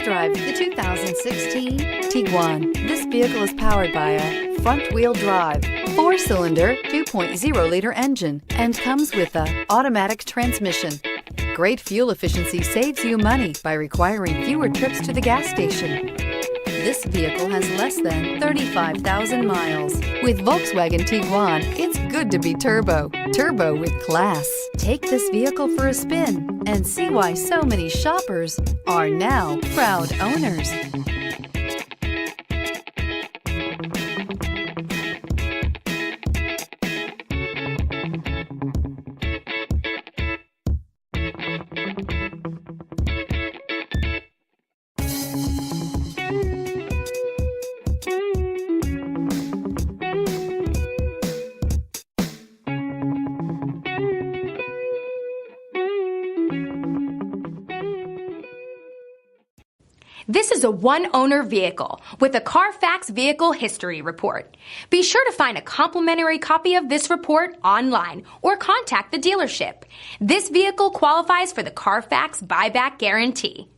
test drive the 2016 Tiguan. This vehicle is powered by a front-wheel drive, 4-cylinder, 2.0-liter engine, and comes with an automatic transmission. Great fuel efficiency saves you money by requiring fewer trips to the gas station. This vehicle has less than 35,000 miles. With Volkswagen Tiguan, it's good to be turbo. Turbo with class. Take this vehicle for a spin and see why so many shoppers are now proud owners. This is a one-owner vehicle with a Carfax Vehicle History Report. Be sure to find a complimentary copy of this report online or contact the dealership. This vehicle qualifies for the Carfax Buyback Guarantee.